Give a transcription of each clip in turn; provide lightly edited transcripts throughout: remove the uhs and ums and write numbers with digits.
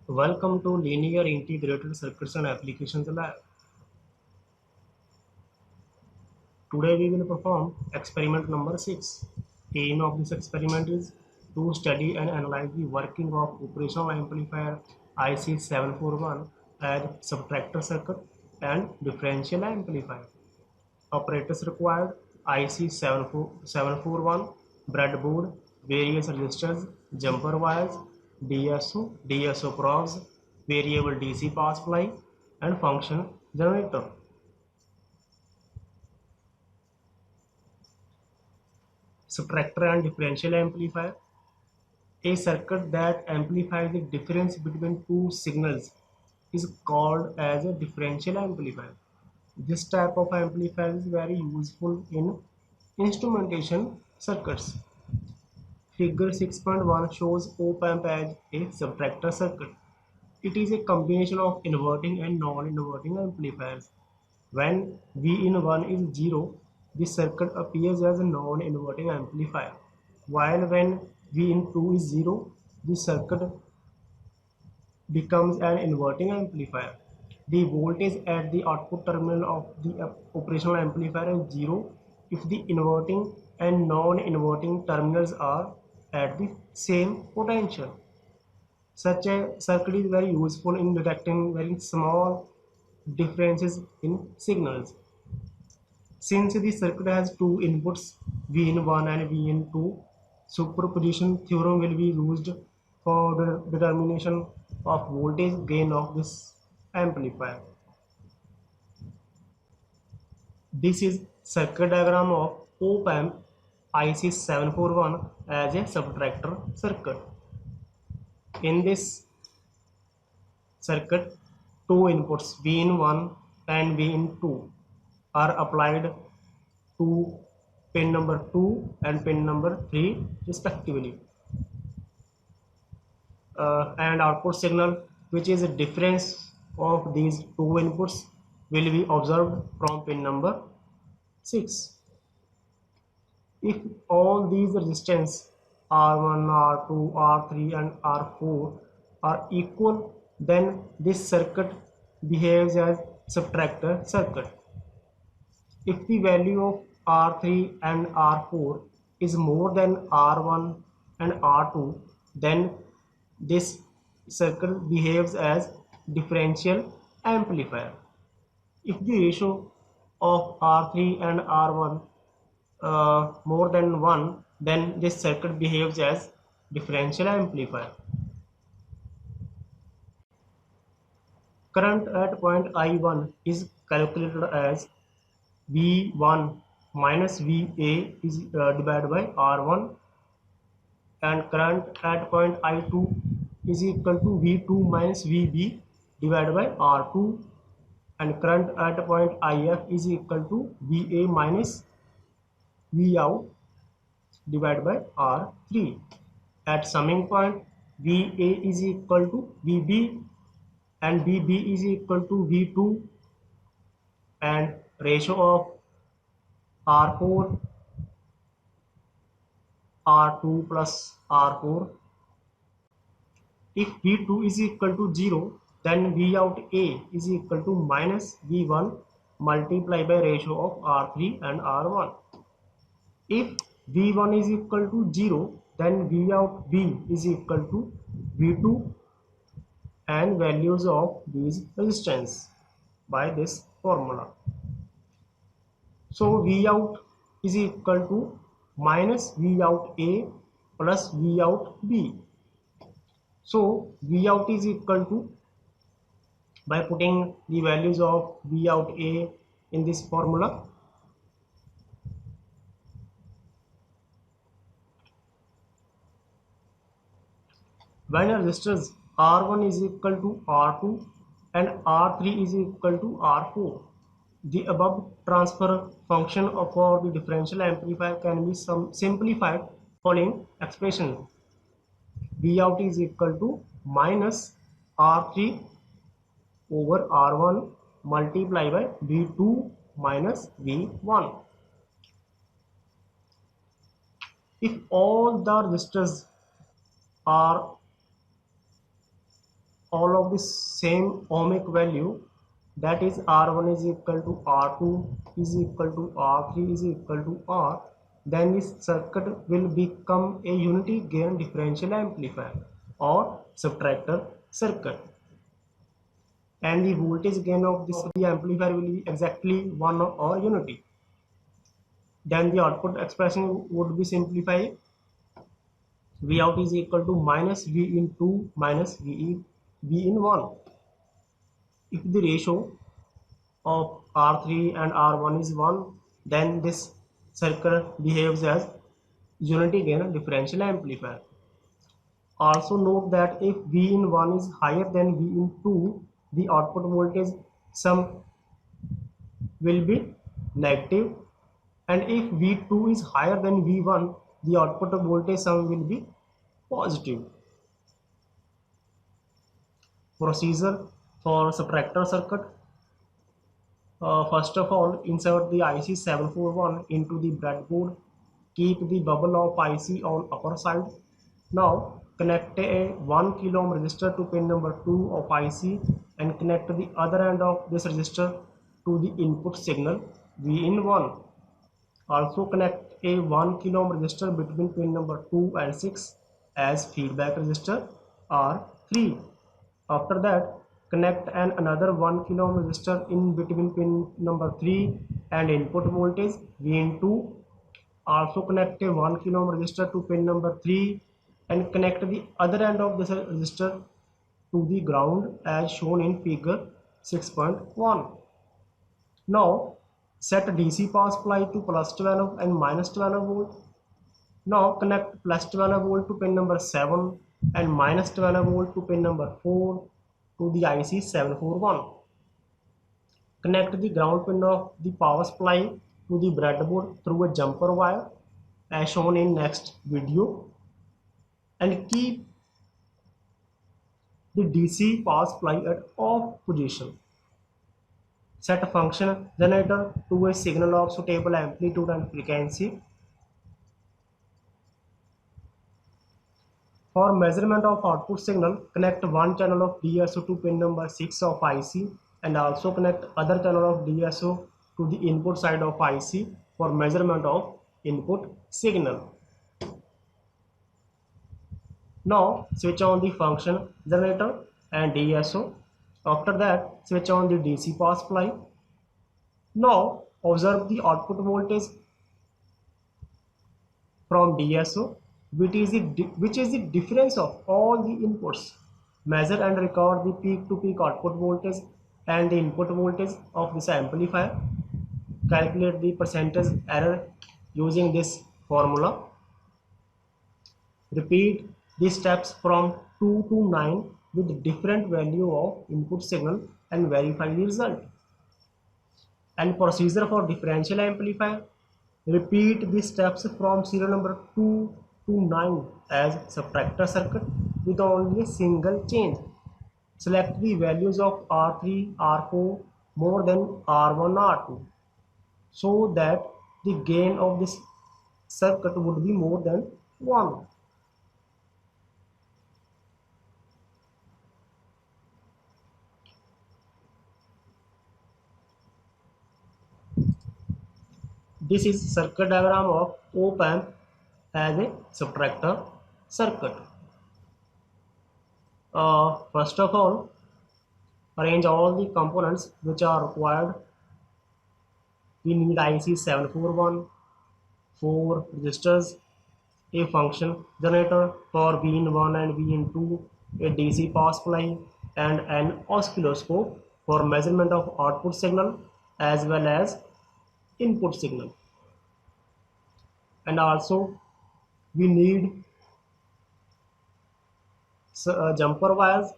Welcome to Linear Integrated Circuits and Applications Lab. Today we will perform experiment number 6. Aim of this experiment is to study and analyze the working of operational amplifier IC741 as subtractor circuit and differential amplifier. Operators required: IC741, breadboard, various resistors, jumper wires, DSO probes, variable DC power supply, and function generator. Subtractor and differential amplifier: a circuit that amplifies the difference between two signals is called as a differential amplifier. This type of amplifier is very useful in instrumentation circuits. Figure 6.1 shows op-amp as a subtractor circuit. It is a combination of inverting and non-inverting amplifiers. When V in 1 is 0, the circuit appears as a non-inverting amplifier, while when V in 2 is 0, the circuit becomes an inverting amplifier. The voltage at the output terminal of the operational amplifier is 0 if the inverting and non-inverting terminals are at the same potential. Such a circuit is very useful in detecting very small differences in signals. Since the circuit has two inputs, V in 1 and V in 2, superposition theorem will be used for the determination of voltage gain of this amplifier. This is circuit diagram of op-amp IC741 as a subtractor circuit. In this circuit, two inputs V in 1 and V in 2 are applied to pin number 2 and pin number 3 respectively. And output signal, which is a difference of these two inputs, will be observed from pin number 6. If all these resistance R1, R2, R3 and R4 are equal, then this circuit behaves as subtractor circuit. If the value of R3 and R4 is more than R1 and R2, then this circuit behaves as differential amplifier. If the ratio of R3 and R1 more than 1, then this circuit behaves as differential amplifier. Current at point I1 is calculated as V1 minus VA is divided by R1, and current at point I2 is equal to V2 minus VB divided by R2, and current at point IF is equal to VA minus Vout divided by R3. At summing point, VA is equal to VB and VB is equal to V2, and ratio of R4 R2 plus R4. If V2 is equal to 0, then Vout A is equal to minus V1 multiplied by ratio of R3 and R1. If V1 is equal to 0, then Vout B is equal to V2 and values of these resistance by this formula. So Vout is equal to minus Vout A plus Vout B. So Vout is equal to, by putting the values of Vout A in this formula, when resistors R1 is equal to R2 and R3 is equal to R4, the above transfer function for the differential amplifier can be simplified following expression. Vout is equal to minus R3 over R1 multiplied by V2 minus V1. If all the the same ohmic value, that is R1 is equal to R2 is equal to R3 is equal to R, then this circuit will become a unity gain differential amplifier or subtractor circuit, and the voltage gain of this the amplifier will be exactly 1 or unity. Then the output expression would be simplified. V out is equal to minus V in 2 minus V in 1. If the ratio of R3 and R1 is 1, then this circuit behaves as unity gain differential amplifier. Also note that if V in 1 is higher than V in 2, the output voltage sum will be negative, and if V2 is higher than V1, the output voltage sum will be positive. Procedure for subtractor circuit. First of all, insert the IC741 into the breadboard. Keep the bubble of IC on upper side. Now connect a 1 kilo ohm resistor to pin number 2 of IC and connect the other end of this resistor to the input signal V in 1. Also connect a 1 kilo ohm resistor between pin number 2 and 6 as feedback resistor R3. After that, connect another 1 kilo ohm resistor in between pin number 3 and input voltage V in 2. Also connect a 1 kilo ohm resistor to pin number 3 and connect the other end of this resistor to the ground as shown in figure 6.1. Now set DC power supply to plus 12 and minus 12 volt. Now connect plus 12 volt to pin number 7 and minus 12 volt to pin number 4 to the IC 741. Connect the ground pin of the power supply to the breadboard through a jumper wire as shown in next video, and keep the DC power supply at off position. Set a function generator to a signal of suitable amplitude and frequency. For measurement of output signal, connect one channel of DSO to pin number 6 of IC and also connect other channel of DSO to the input side of IC for measurement of input signal. Now switch on the function generator and DSO. After that, switch on the DC power supply. Now observe the output voltage from DSO, which is the difference of all the inputs. Measure and record the peak to peak output voltage and the input voltage of this amplifier. Calculate the percentage error using this formula. Repeat these steps from 2 to 9 with different value of input signal and verify the result. And procedure for differential amplifier. Repeat these steps from serial number 2 to 9 as subtractor circuit with only a single change. Select the values of R3, R4 more than R1, R2 so that the gain of this circuit would be more than 1. This is circuit diagram of op-amp as a subtractor circuit. First of all, arrange all the components which are required. We need IC741, 4 resistors, a function generator for V in 1 and V in 2, a DC power supply, and an oscilloscope for measurement of output signal as well as input signal. And also we need jumper wires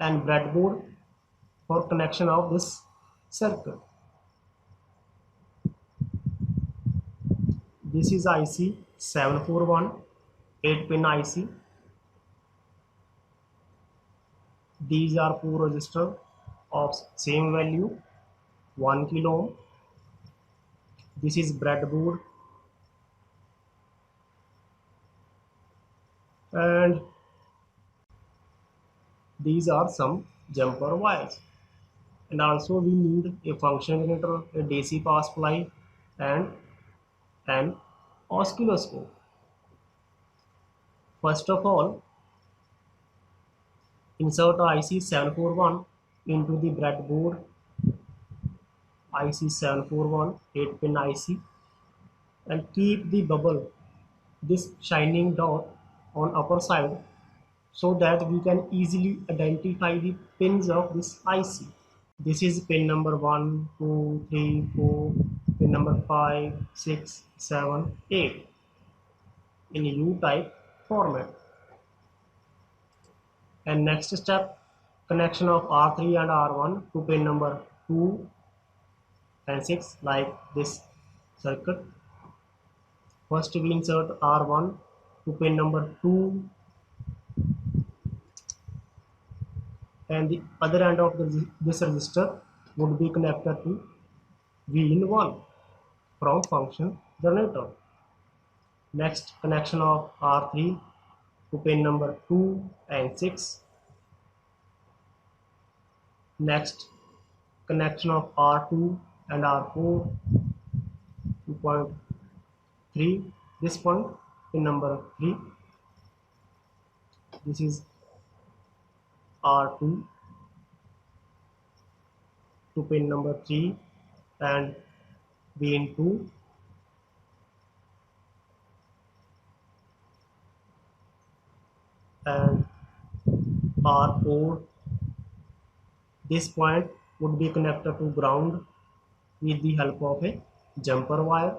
and breadboard for connection of this circuit. This is IC 741 8-pin IC. These are 4 resistors of same value 1 kilo ohm. This is breadboard, and these are some jumper wires. And also we need a function generator, a DC power supply, and an oscilloscope. First of all, insert IC741 into the breadboard. IC741 8-pin IC, and keep the bubble, this shining dot, on upper side so that we can easily identify the pins of this IC. This is pin number 1, 2, 3, 4, pin number 5, 6, 7, 8 in U-type format. And next step, connection of R3 and R1 to pin number 2 and 6 like this circuit. First we insert R1 to pin number 2, and the other end of this resistor would be connected to V-in1 from function generator. Next, connection of R3 to pin number 2 and 6. Next, connection of R2 and R4 to point 3, this point, pin number 3. This is R2 to pin number 3 and V-in2. And R4, this point would be connected to ground with the help of a jumper wire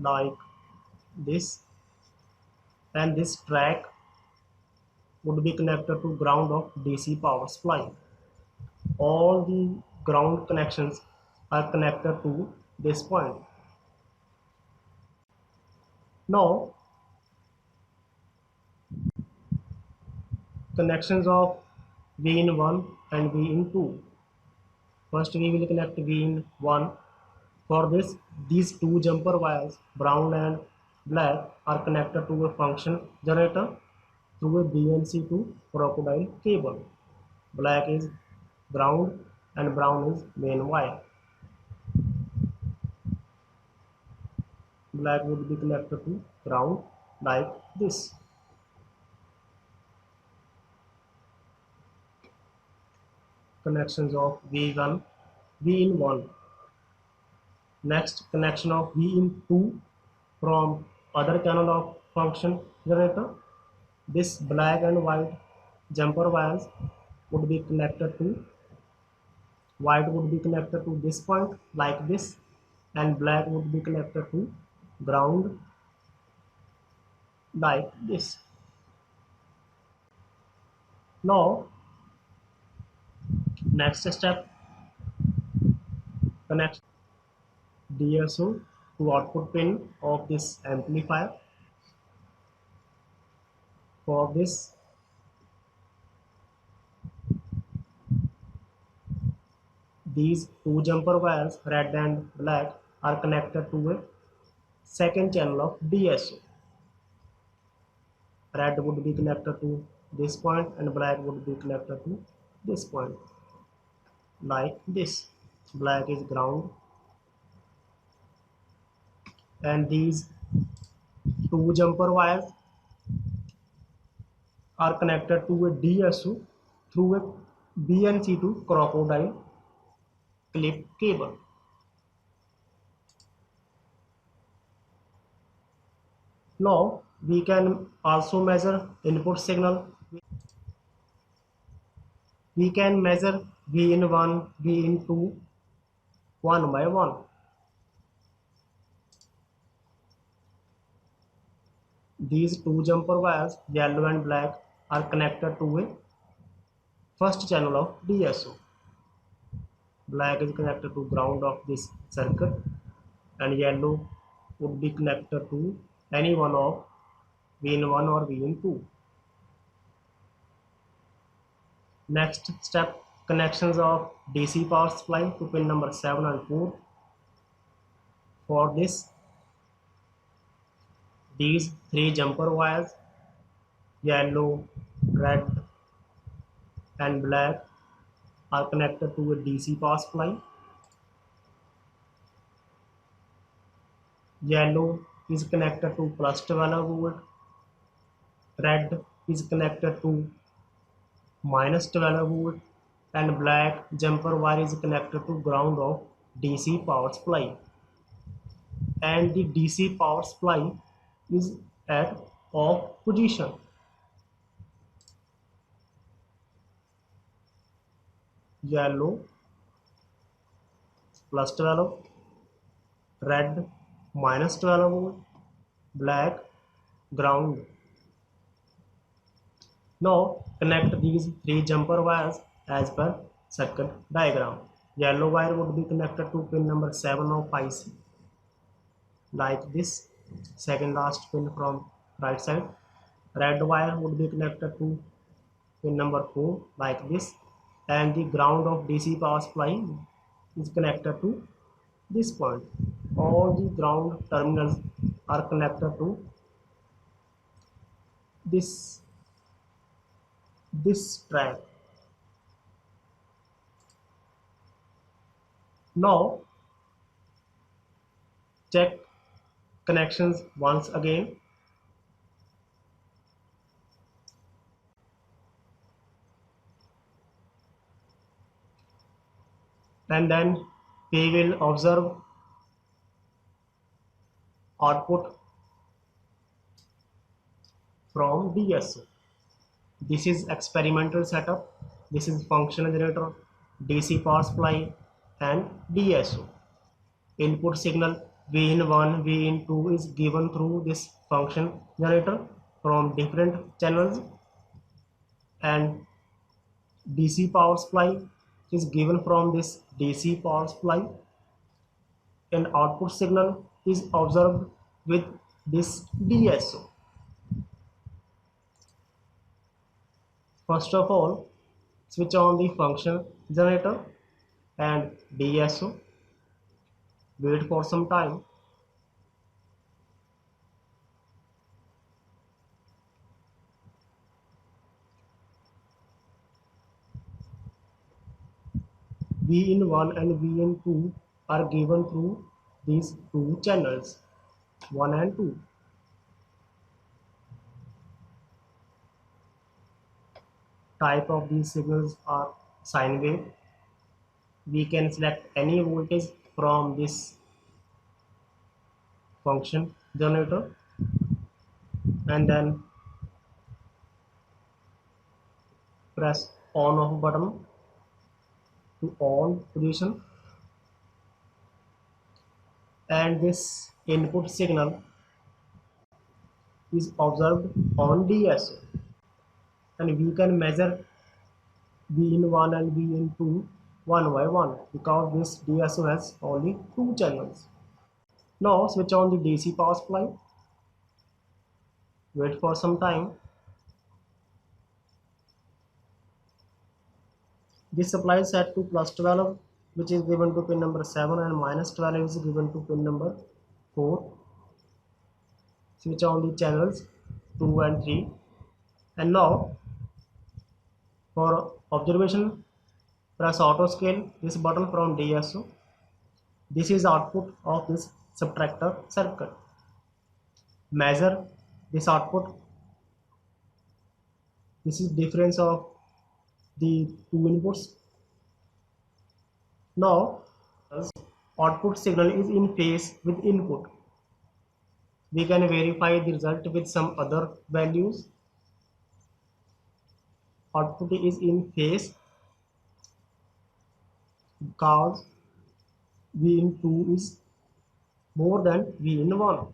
like this, and this track would be connected to ground of DC power supply. All the ground connections are connected to this point. Now, connections of V-in1 and V-in2. First we will connect V-in1. For this, these two jumper wires, brown and black, are connected to a function generator through a BNC to crocodile cable. Black is ground and brown is main wire. Black would be connected to ground like this. Connections of V-in1. Next, connection of V-in2 from other channel of function generator. This black and white jumper wires would be connected to, white would be connected to this point like this, and black would be connected to ground like this. Now, next step, connect DSO to output pin of this amplifier. For this, these two jumper wires, red and black, are connected to a second channel of DSO. Red would be connected to this point and black would be connected to this point like this. Black is ground, and these two jumper wires are connected to a DSO through a BNC to crocodile clip cable. Now we can also measure input signal. We can measure V-in1, V-in2 one by one. These two jumper wires, yellow and black, are connected to a first channel of DSO. Black is connected to ground of this circuit, and yellow would be connected to any one of V-in1 or V-in2. Next step, connections of DC power supply to pin number 7 and 4. For this, these three jumper wires yellow, red and black are connected to a DC power supply. Yellow is connected to plus 12 volt, red is connected to minus 12 volt, and black jumper wire is connected to ground of DC power supply. And the DC power supply is at off position. Yellow plus 12, red minus 12 volt, black ground. Now connect these three jumper wires as per circuit diagram. Yellow wire would be connected to pin number 7 of IC like this, second last pin from right side. Red wire would be connected to pin number 4 like this, and the ground of DC power supply is connected to this point. All the ground terminals are connected to this track. Now check connections once again. And then we will observe output from DSO. This is experimental setup. This is functional generator, DC power supply and DSO. Input signal V in 1, V in 2 is given through this function generator from different channels, and DC power supply is given from this DC power supply, and output signal is observed with this DSO. First of all, switch on the function generator and DSO. Wait for some time. V in 1 and V in 2 are given through these two channels, 1 and 2. Type of these signals are sine wave. We can select any voltage from this function generator and then press on off button to on position, and this input signal is observed on DSO, and we can measure V in 1 and V in 2 one by one because this DSO has only two channels. Now switch on the DC power supply. Wait for some time. This supply is set to plus 12, which is given to pin number 7, and minus 12 is given to pin number 4. Switch on the channels 2 and 3. And now for observation, press auto scale this button from DSO. This is output of this subtractor circuit. Measure this output. This is difference of the two inputs. Now output signal is in phase with input. We can verify the result with some other values. Output is in phase because V in 2 is more than V in 1.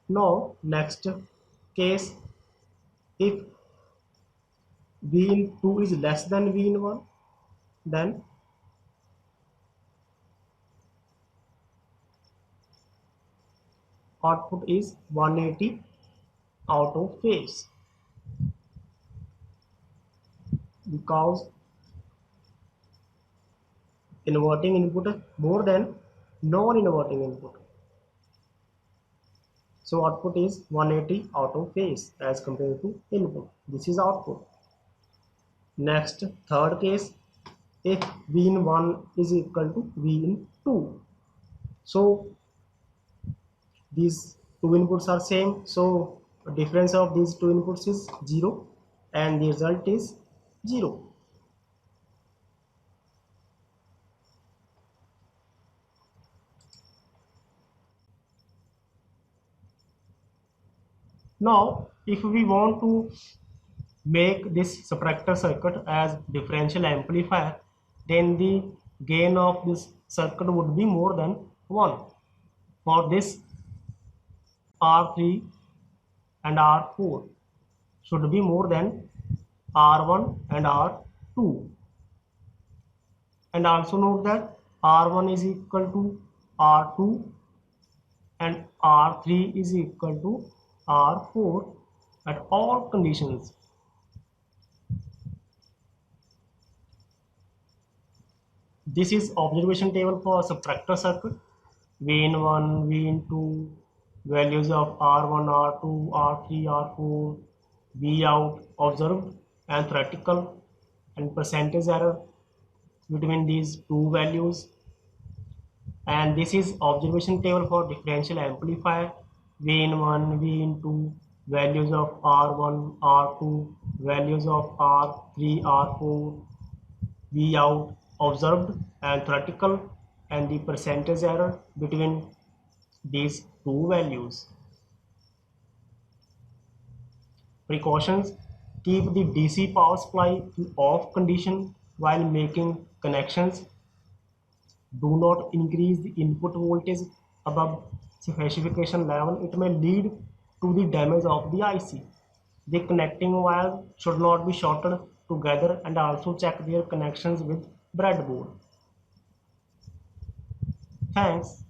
Now next case, if V in 2 is less than V in 1, then output is 180 out of phase because inverting input more than non-inverting input. So output is 180 out of phase as compared to input. This is output. Next, third case, if V in 1 is equal to V in 2. So these two inputs are same. So difference of these two inputs is 0 and the result is 0. Now, if we want to make this subtractor circuit as differential amplifier, then the gain of this circuit would be more than 1. For this, R3 and R4 should be more than R1 and R2. And also note that R1 is equal to R2 and R3 is equal to R4 at all conditions. This is observation table for subtractor circuit. V in 1, V in 2, values of R1, R2, R3, R4, V out observed and theoretical, and percentage error between these two values. And this is observation table for differential amplifier. V in 1, V in 2, values of R1, R2, values of R3, R4, V out observed and theoretical, and the percentage error between these two values. Precautions: keep the DC power supply to off condition while making connections. Do not increase the input voltage above specification level. It may lead to the damage of the IC. The connecting wires should not be shorted together, and also check their connections with breadboard. Thanks.